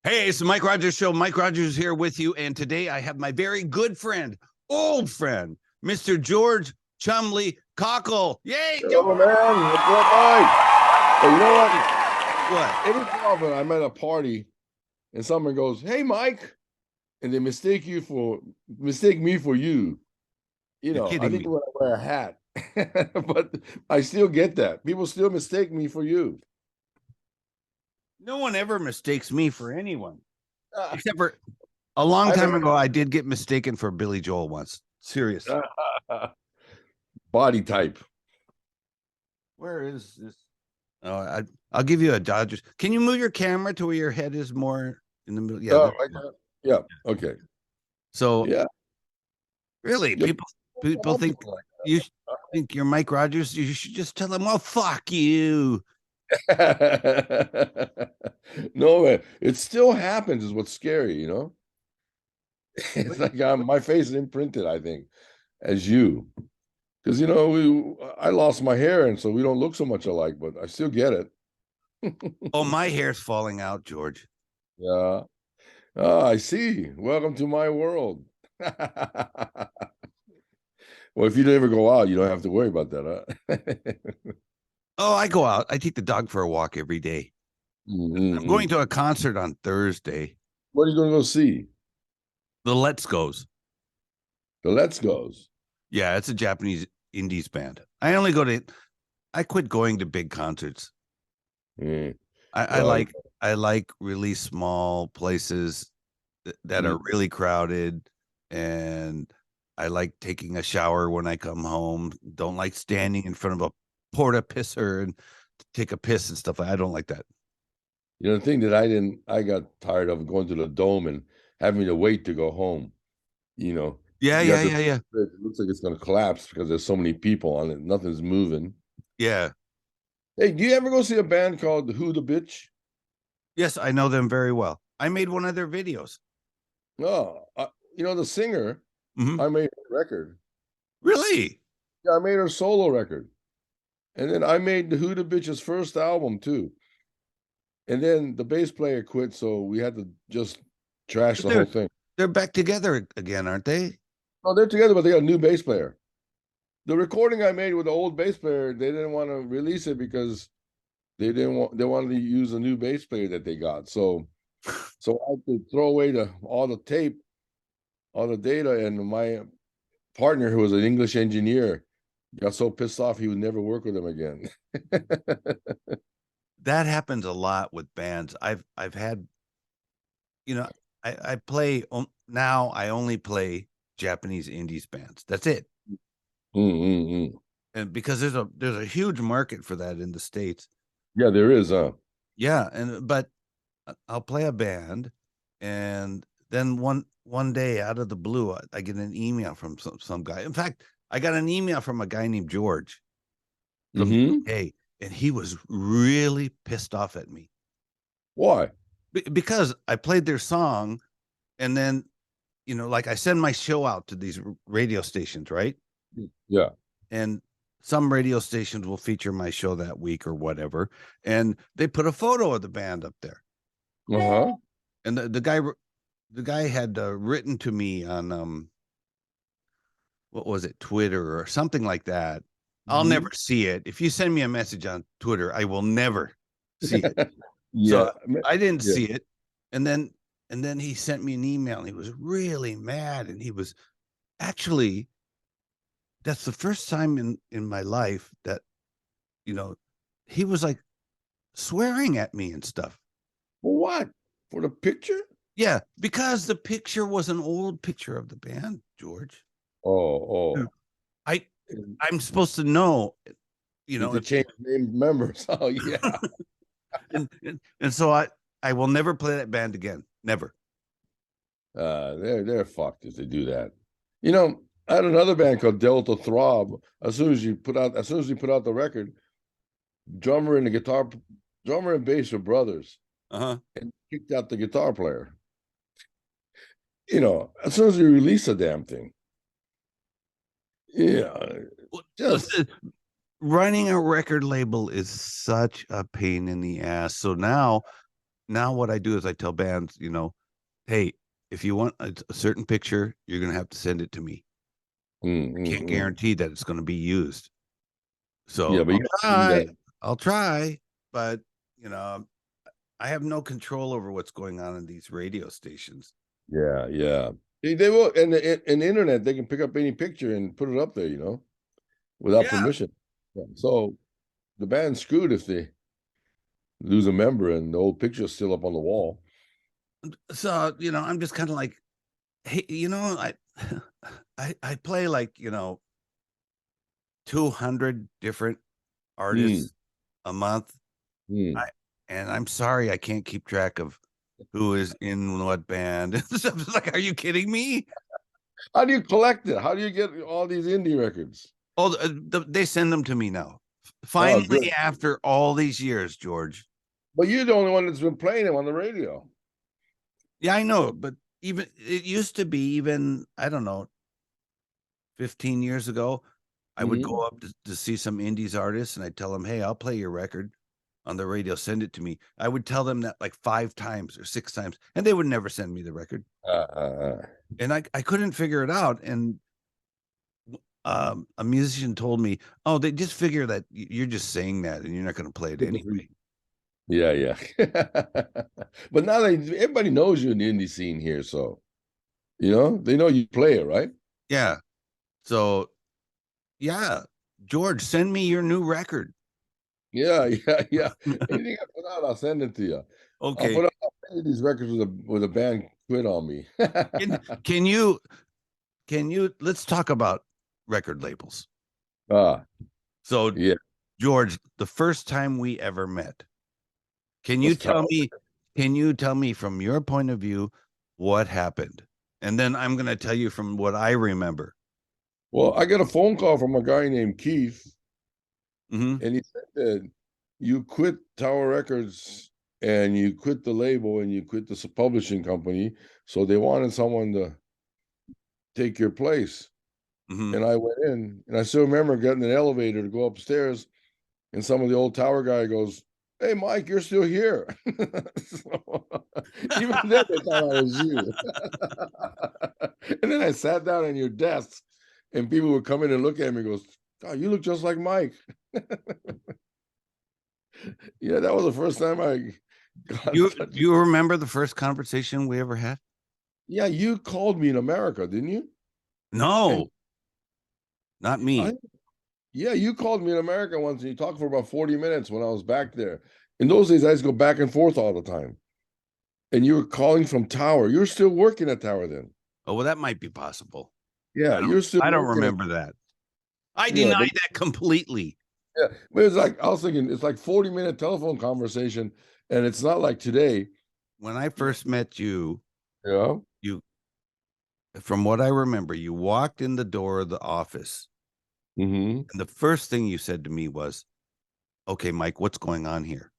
Hey, it's the Mike Rogers Show. Mike Rogers here with you. And today I have my very good friend, old friend, Mr. George Chumley Cockle. Yay! Hello, man. What's up, Mike? Hey, you know what? What? Every so often I'm at a party and someone goes, "Hey, Mike," and they mistake me for you. You know, I think when I wear a hat, but I still get that. People still mistake me for you. No one ever mistakes me for anyone. Except for a long time ago, I did get mistaken for Billy Joel once. Seriously. Body type. Where is this? Oh, I'll give you a Dodgers. Can you move your camera to where your head is more in the middle? Yeah. Yeah. Okay. So, yeah. Really, people think you think you're Mike Rogers. You should just tell them, "Well, fuck you." No, man, it still happens is what's scary, you know. It's like my face is imprinted, I think, as you, because you know I lost my hair and so we don't look so much alike, but I still get it. Oh, my hair's falling out, George. Yeah. Oh, I see. Welcome to my world. Well, if you never go out, you don't have to worry about that, huh? Oh, I go out. I take the dog for a walk every day. I'm going to a concert on Thursday. What are you going to go see? The Let's Goes. The Let's Goes. Yeah, it's a Japanese indies band. I quit going to big concerts. I like really small places that are really crowded, and I like taking a shower when I come home. Don't like standing in front of a porta pisser and take a piss and stuff. I don't like that. You know, the thing that I got tired of going to the Dome and having to wait to go home. You know. Yeah. It looks like it's going to collapse because there's so many people on it. Nothing's moving. Yeah. Hey, do you ever go see a band called Who the Bitch? Yes, I know them very well. I made one of their videos. Oh, you know, the singer, I made a record. Really? Yeah, I made her solo record. And then I made the Who the Bitch's first album too. And then the bass player quit, so we had to just trash the whole thing. They're back together again, aren't they? Oh, they're together, but they got a new bass player. The recording I made with the old bass player, they didn't want to release it because they wanted to use a new bass player that they got. So I had to throw away all the tape, all the data, and my partner, who was an English engineer, got so pissed off he would never work with them again. That happens a lot with bands. I've had, you know, I play now. I only play Japanese indies bands. That's it. And because there's a huge market for that in the States. Yeah, there is, huh? Yeah, but I'll play a band, and then one day out of the blue, I get an email from some guy. In fact, I got an email from a guy named George from the UK, and he was really pissed off at me. Why? Because I played their song, and then, you know, like I send my show out to these radio stations, right? Yeah. And some radio stations will feature my show that week or whatever, and they put a photo of the band up there. And the guy had written to me on what was it, Twitter or something like that. I'll never see it. If you send me a message on Twitter, I will never see it. So I didn't see it. And then he sent me an email, and he was really mad. And he was actually, that's the first time in my life that, you know, he was like swearing at me and stuff. For what? For the picture? Yeah, because the picture was an old picture of the band, George. I'm supposed to know, you know, to change name members. Oh yeah. and so I will never play that band again. Never. They're fucked if they do that. You know, I had another band called Delta Throb. As soon as we put out the record, drummer and bass were brothers. And kicked out the guitar player. You know, as soon as we release the damn thing. Yeah. Running a record label is such a pain in the ass. So now now what I do is I tell bands, hey, if you want a certain picture, you're going to have to send it to me. I can't guarantee that it's going to be used. So yeah, but I'll try, but I have no control over what's going on in these radio stations. Yeah. They will, and the internet, they can pick up any picture and put it up there, without permission. Yeah. So the band's screwed if they lose a member and the old picture's still up on the wall. So, I'm just kind of like, hey, I play like, 200 different artists a month. And I'm sorry, I can't keep track of who is in what band. It's like, are you kidding me? How do you collect it? How do you get all these indie records? Oh, they send them to me now. Finally, after all these years, George. But you're the only one that's been playing them on the radio. Yeah, I know. But it used to be even, I don't know, 15 years ago, I would go up to see some indies artists and I'd tell them, hey, I'll play your record on the radio. Send it to me. I would tell them that like 5 times or 6 times, and they would never send me the record. And I couldn't figure it out. And a musician told me, oh, they just figure that you're just saying that and you're not going to play it anyway. Yeah. But now everybody knows you in the indie scene here. So, they know you play it, right? Yeah. So, yeah, George, send me your new record. Yeah. Anything I put out, I'll send it to you. Okay. I'll play these records with a band quit on me. Can you let's talk about record labels. So yeah, George, the first time we ever met, can you tell me from your point of view what happened? And then I'm going to tell you from what I remember. Well, I got a phone call from a guy named Keith, and he said that you quit Tower Records and you quit the label and you quit the publishing company, so they wanted someone to take your place. And I went in, and I still remember getting an elevator to go upstairs, and some of the old Tower guy goes, "Hey, Mike, you're still here." So, even then, they thought I was you. And then I sat down on your desk, and people would come in and look at me and goes, "Oh, you look just like Mike." Yeah, that was the first time I got you remember the first conversation we ever had? Yeah, you called me in America, didn't you? No, not me. Yeah, you called me in America once, and you talked for about 40 minutes when I was back there. In those days, I used to go back and forth all the time. And you were calling from Tower. You were still working at Tower then. Oh, well, that might be possible. Yeah, you're still. I don't remember that. I deny that completely. Yeah, but it's like, I was thinking, it's like 40-minute telephone conversation, and it's not like today. When I first met you, you, from what I remember, you walked in the door of the office. And the first thing you said to me was, "Okay, Mike, what's going on here?"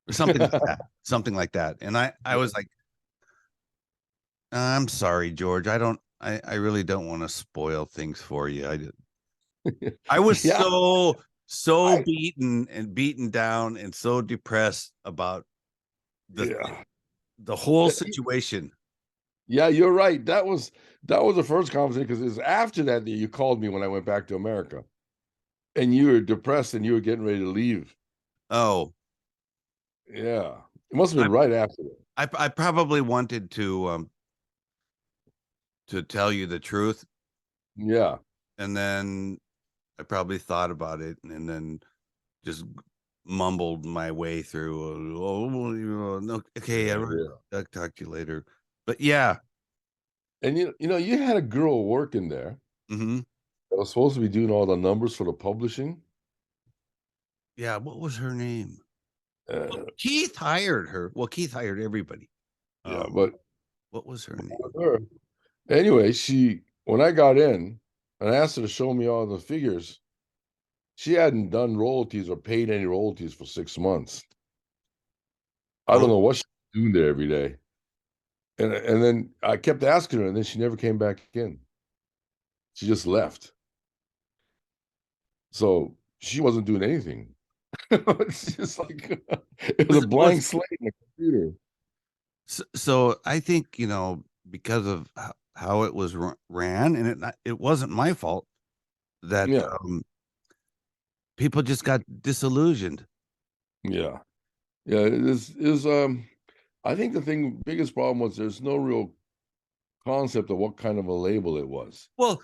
Or something like that. Something like that. And I was like, "I'm sorry, George. I really don't want to spoil things for you. I was so beaten down and so depressed about the whole situation." Yeah, you're right. That was the first conversation, because it was after that you called me when I went back to America, and you were depressed and you were getting ready to leave. Oh, yeah, it must have been right after that. I probably wanted to tell you the truth. Yeah, and then I probably thought about it and then just mumbled my way through. Okay, I'll talk to you later. But yeah. And you had a girl working there that was supposed to be doing all the numbers for the publishing. Yeah, what was her name? Keith hired her. Well, Keith hired everybody. Yeah, but what was her name? Anyway, when I got in and I asked her to show me all the figures, she hadn't done royalties or paid any royalties for 6 months. I don't know what she was doing there every day. And then I kept asking her, and then she never came back in. She just left. So she wasn't doing anything. It's just like it was a blank slate in the computer. So I think, because of how it was ran, and it wasn't my fault that people just got disillusioned. Yeah. It is I think the biggest problem was there's no real concept of what kind of a label it was. Well,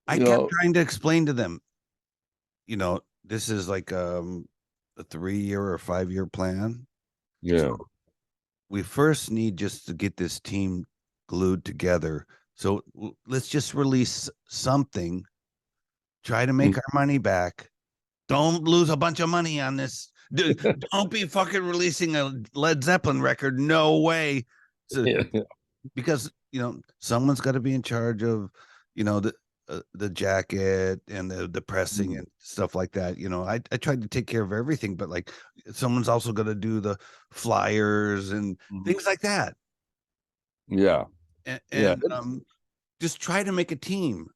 I kept trying to explain to them, this is like a 3-year or 5-year plan. Yeah. So we first need just to get this team glued together. So let's just release something, try to make our money back. Don't lose a bunch of money on this. Don't be fucking releasing a Led Zeppelin record. No way. So, because, someone's got to be in charge of, the jacket and the pressing and stuff like that. I tried to take care of everything, but like someone's also going to do the flyers and things like that. Yeah. And just try to make a team,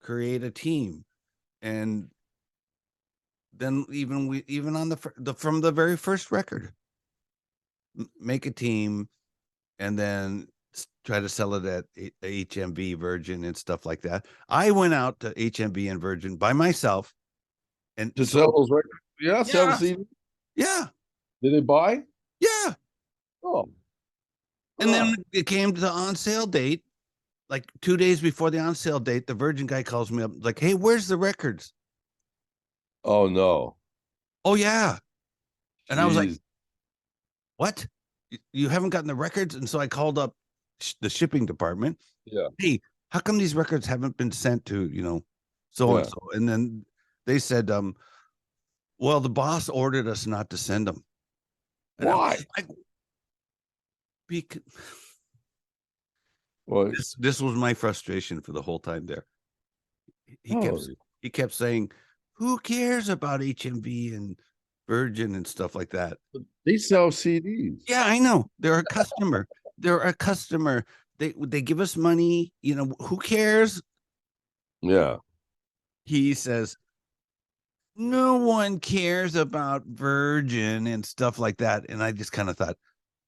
create a team. And then even on from the very first record, make a team and then try to sell it at HMV, Virgin, and stuff like that. I went out to HMV and Virgin by myself and to sell those records. Yeah, sell the CD. Yeah. Did they buy? Yeah. Oh. And then it came to the on sale date. Like 2 days before the on sale date, the Virgin guy calls me up like, "Hey, where's the records?" Oh no. Oh yeah. And Jeez. I was like, "What? You haven't gotten the records?" And so I called up the shipping department. Yeah. Hey, how come these records haven't been sent to, so and so? And then they said, well, the boss ordered us not to send them. And why? Well, this was my frustration for the whole time there. He kept saying, "Who cares about HMV and Virgin and stuff like that? They sell CDs." Yeah, I know. They're a customer. They're a customer. They give us money. Who cares? Yeah. He says, no one cares about Virgin and stuff like that. And I just kind of thought,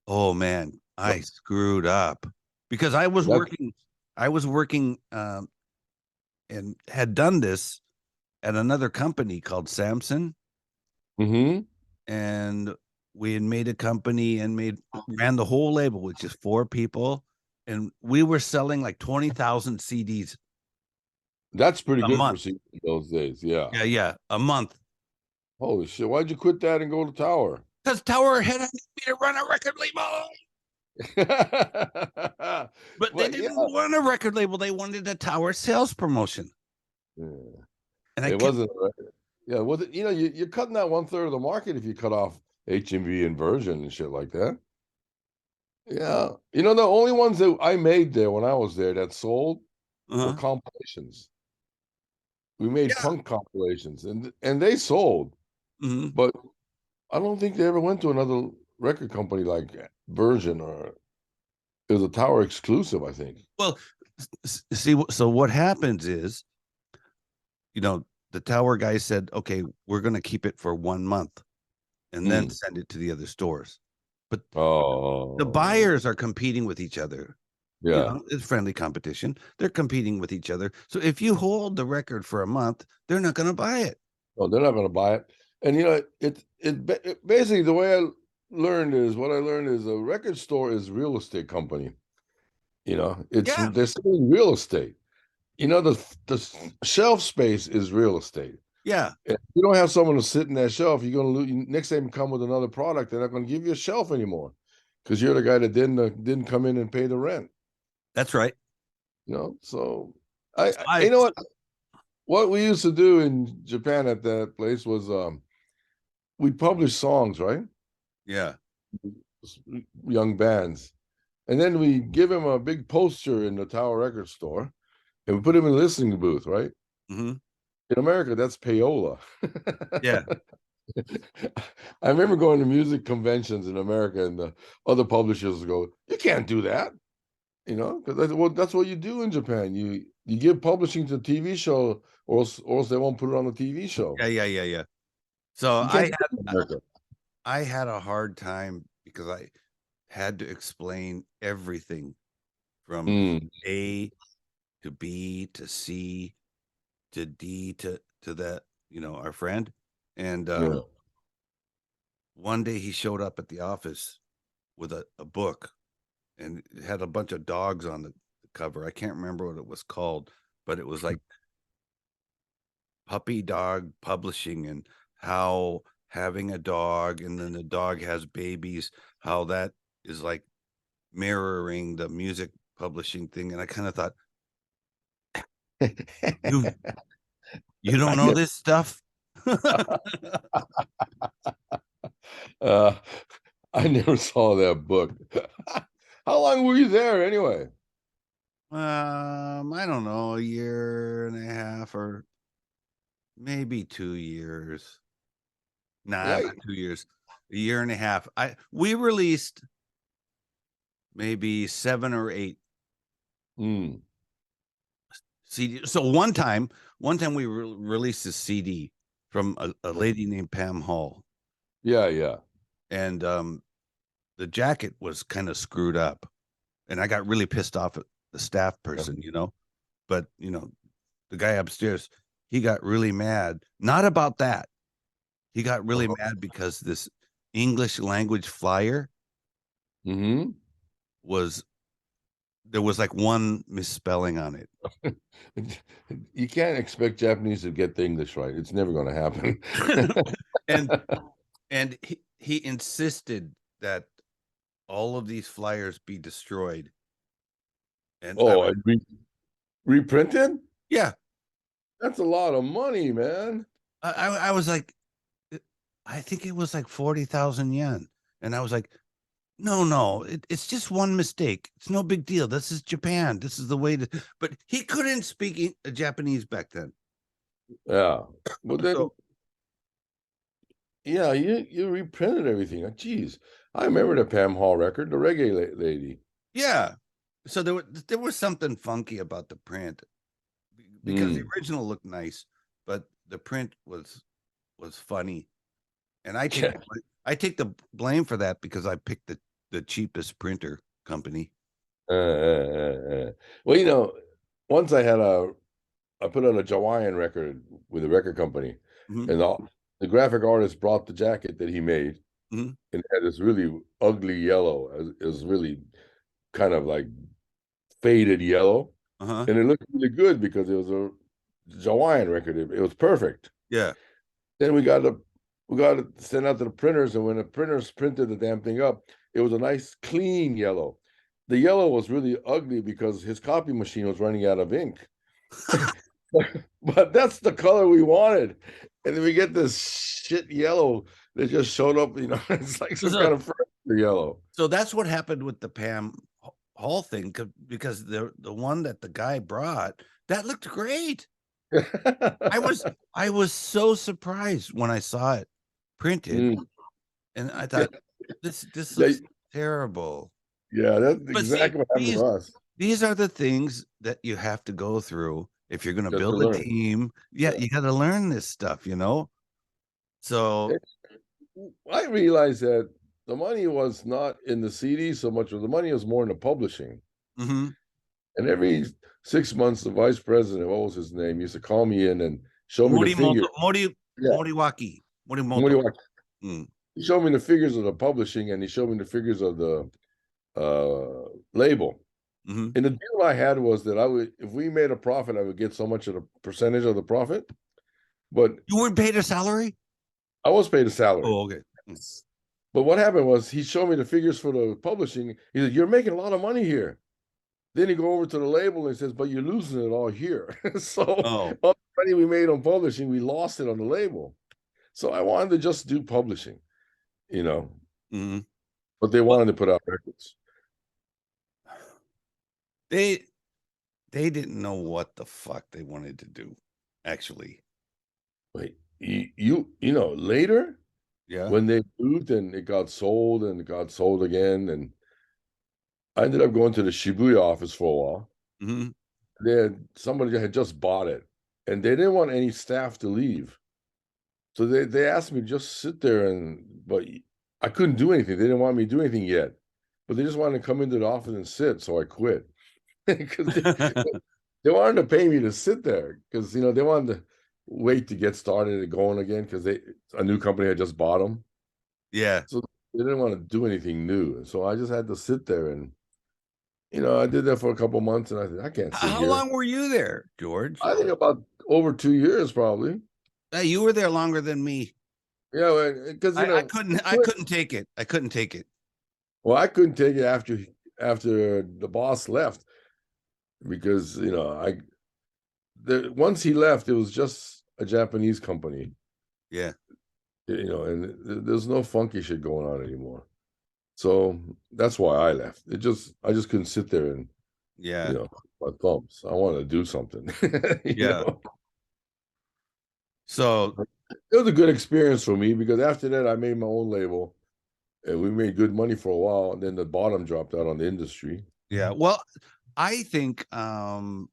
oh man, I screwed up because I was working and had done this at another company called Samson. And we had made a company and ran the whole label, which is 4 people. And we were selling like 20,000 CDs. That's pretty good for CDs those days. Yeah. Yeah. A month. Holy shit. Why'd you quit that and go to Tower? Because Tower had me to run a record label. But they didn't want a record label. They wanted a Tower sales promotion. Yeah. And it wasn't. Yeah. Well, you're cutting out 1/3 of the market if you cut off HMV and Virgin and shit like that. Yeah. The only ones that I made there when I was there that sold were compilations. We made punk compilations and they sold. But I don't think they ever went to another record company like Virgin, or it was a Tower exclusive, I think. Well, see, so what happens is, the Tower guy said, okay, we're going to keep it for 1 month and then send it to the other stores. But the buyers are competing with each other. Yeah. It's friendly competition. They're competing with each other. So if you hold the record for a month, they're not going to buy it. Oh, they're not going to buy it. And it basically, the way what I learned is a record store is a real estate company. They're selling real estate. The shelf space is real estate. Yeah. If you don't have someone to sit in that shelf, you're going to lose. Next time you come with another product, they're not going to give you a shelf anymore because you're the guy that didn't come in and pay the rent. That's right. So you know what we used to do in Japan at that place was we'd publish songs, right? Yeah. Young bands. And then we give them a big poster in the Tower Record Store and we put them in the listening booth, right? In America, that's payola. Yeah. I remember going to music conventions in America and the other publishers go, you can't do that. Because that's what you do in Japan. You give publishing to a TV show or else they won't put it on the TV show. Yeah. So I had a hard time because I had to explain everything from A to B to C to D to that, our friend. And one day he showed up at the office with a book, and it had a bunch of dogs on the cover. I can't remember what it was called, but it was like Puppy Dog Publishing, and how having a dog and then the dog has babies, how that is like mirroring the music publishing thing. And I kind of thought, you don't know this stuff? I never saw that book. How long were you there anyway? I don't know, a year and a half or maybe 2 years. Not 2 years, a year and a half. We released maybe 7 or 8 CD. So one time we released a CD from a lady named Pam Hall. Yeah. And the jacket was kind of screwed up, and I got really pissed off at the staff person, but the guy upstairs, he got really mad. Not about that. He got really mad because this English language flyer was like one misspelling on it. You can't expect Japanese to get the English right. It's never going to happen. and he insisted that all of these flyers be destroyed. And reprinted? Yeah. That's a lot of money, man. I was like, I think it was like 40,000 yen. And I was like, no, it's just one mistake. It's no big deal. This is Japan. This is the way to, but he couldn't speak Japanese back then. Yeah. Well, then, yeah, you reprinted everything. Jeez. I remember the Pam Hall record, the reggae lady. Yeah. So there was something funky about the print, because the original looked nice, but the print was funny. And I take the blame for that because I picked the cheapest printer company. Well, once I put out a Hawaiian record with a record company, and the graphic artist brought the jacket that he made, and it had this really ugly yellow. It was really kind of like faded yellow, and it looked really good because it was a Hawaiian record. It was perfect. Yeah. Then we got to send out to the printers, and when the printers printed the damn thing up, it was a nice clean yellow. The yellow was really ugly because his copy machine was running out of ink. But that's the color we wanted, and then we get this shit yellow that just showed up. It's like some kind of furniture yellow. So that's what happened with the Pam Hall thing, because the one that the guy brought, that looked great. I was so surprised when I saw it printed, and I thought, this looks terrible. Yeah, that's exactly what happened to us. These are the things that you have to go through if you're going to build a team. Yeah, you got to learn this stuff, So I realized that the money was not in the CD so much, the money was more in the publishing. And every 6 months, the vice president, what was his name, used to call me in and show me the figures. Morimoto. He showed me the figures of the publishing, and he showed me the figures of the label. And the deal I had was that if we made a profit, I would get so much of the percentage of the profit. But you weren't paid a salary? I was paid a salary. Oh, okay. But what happened was he showed me the figures for the publishing. He said, "You're making a lot of money here." Then he go over to the label and he says, "But you're losing it all here." So all the money we made on publishing, we lost it on the label. So I wanted to just do publishing, But they wanted to put out records. They didn't know what the fuck they wanted to do, actually. Wait, later, when they moved and it got sold and it got sold again, and I ended up going to the Shibuya office for a while. Then somebody had just bought it, and they didn't want any staff to leave. So they asked me to just sit there, but I couldn't do anything. They didn't want me to do anything yet, but they just wanted to come into the office and sit. So I quit because they wanted to pay me to sit there because, you know, they wanted to wait to get started and going again because a new company had just bought them. Yeah. So they didn't want to do anything new. So I just had to sit there and, you know, I did that for a couple months and I said, I can't sit How here. long were you there, George? I think about over 2 years, probably. You were there longer than me. Yeah, because you know, I couldn't take it. I couldn't take it. Well, I couldn't take it after the boss left because, you know, once he left, it was just a Japanese company. Yeah. You know, and there's no funky shit going on anymore. So that's why I left. I just couldn't sit there and, yeah, you know, my thumbs. I wanted to do something. Yeah. Know? So it was a good experience for me because after that, I made my own label and we made good money for a while. And then the bottom dropped out on the industry. Yeah. Well, I think that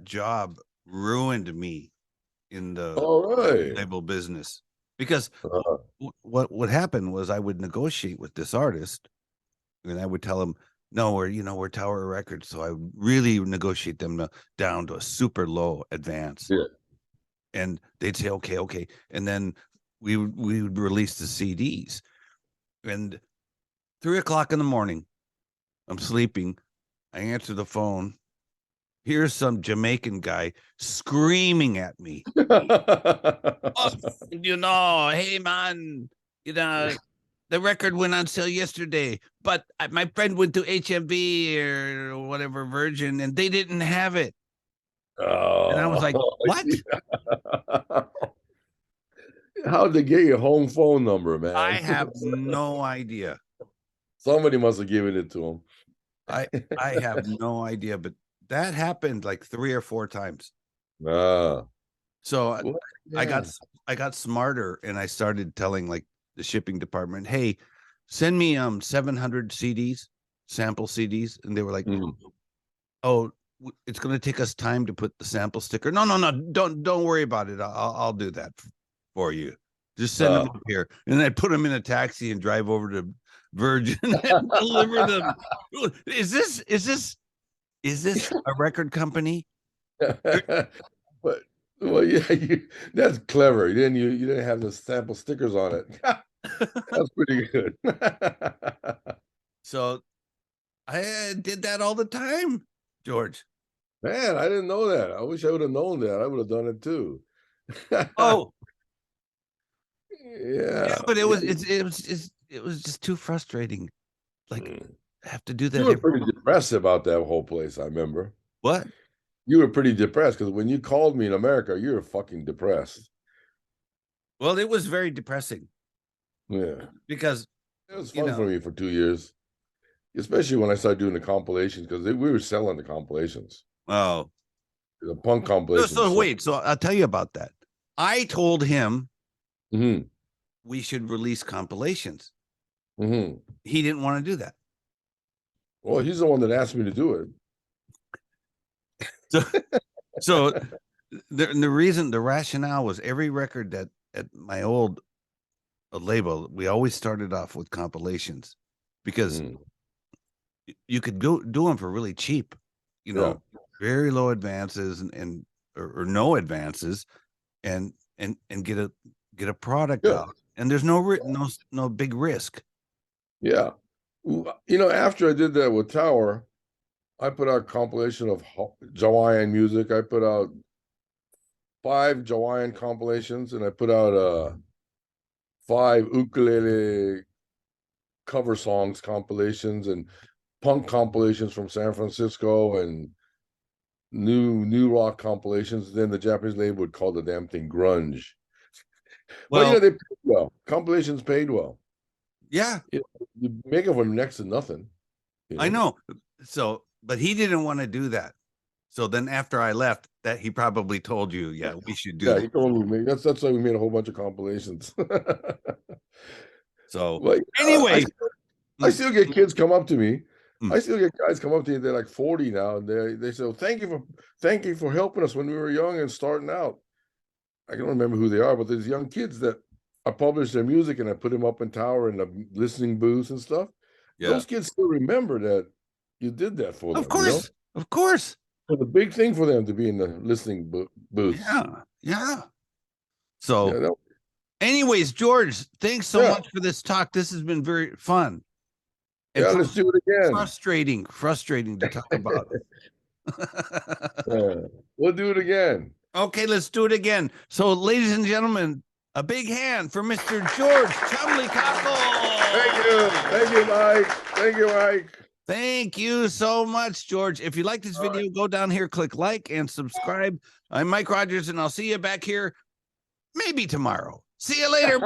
job ruined me in the label business because what happened was I would negotiate with this artist and I would tell him, no, we're Tower Records. So I really negotiate them down to a super low advance. Yeah. And they'd say, okay. And then we would release the CDs. And 3 o'clock in the morning, I'm sleeping. I answer the phone. Here's some Jamaican guy screaming at me. Oh, you know, hey, man, you know, the record went on sale yesterday, but my friend went to HMV or whatever, Virgin, and they didn't have it. Oh, and I was like, what? Yeah. How'd they get your home phone number, man? I have no idea. Somebody must have given it to him. I have no idea, but that happened like 3 or 4 times. So yeah. I got smarter and I started telling like the shipping department, hey, send me 700 CDs, sample CDs. And they were like, oh, it's going to take us time to put the sample sticker. No, don't worry about it. I'll do that for you. Just send them up here. And I put them in a taxi and drive over to Virgin and deliver them. Is this a record company? But well, yeah, that's clever. You didn't have the sample stickers on it. That's pretty good. So I did that all the time, George. Man, I didn't know that. I wish I would have known that. I would have done it too. Oh, yeah, but it was just too frustrating. Like I have to do that. You were pretty depressed about that whole place. I remember. What? You were pretty depressed because when you called me in America, you were fucking depressed. Well, it was very depressing. Yeah, because it was fun for me for 2 years, especially when I started doing the compilations because we were selling the compilations. Oh, the punk compilations. So wait, so I'll tell you about that. I told him we should release compilations. He didn't want to do that. Well, he's the one that asked me to do it. So the rationale was every record that at my old label, we always started off with compilations because you could do them for really cheap, you know, very low advances and or no advances, and get a product out, and there's no big risk. Yeah, you know, after I did that with Tower, I put out a compilation of Hawaiian music. I put out 5 Hawaiian compilations, and I put out 5 ukulele cover songs compilations and punk compilations from San Francisco and new rock compilations. Then the Japanese label would call the damn thing grunge. Well, you know, they paid well. Compilations paid well. Yeah, you make it for next to nothing. You know? I know. So, but he didn't want to do that. So then after I left, that he probably told you, yeah, we should do that. He told me. That's why we made a whole bunch of compilations. So anyway, I still get kids come up to me. I still get guys come up to me. They're like 40 now, and they say, well, "Thank you for helping us when we were young and starting out." I don't remember who they are, but there's young kids that I published their music and I put them up in tower in the listening booths and stuff. Yeah. Those kids still remember that you did that for them. Of course. Of course. It's a big thing for them to be in the listening booth. Yeah. So anyways, George, thanks so much for this talk. This has been very fun. And let's do it again. Frustrating to talk about. We'll do it again. Okay, let's do it again. So, ladies and gentlemen, a big hand for Mr. George Chumley Cockle. Thank you, Mike. Thank you, Mike. Thank you so much, George. If you like this video, go down here, click like and subscribe. I'm Mike Rogers, and I'll see you back here maybe tomorrow. See you later.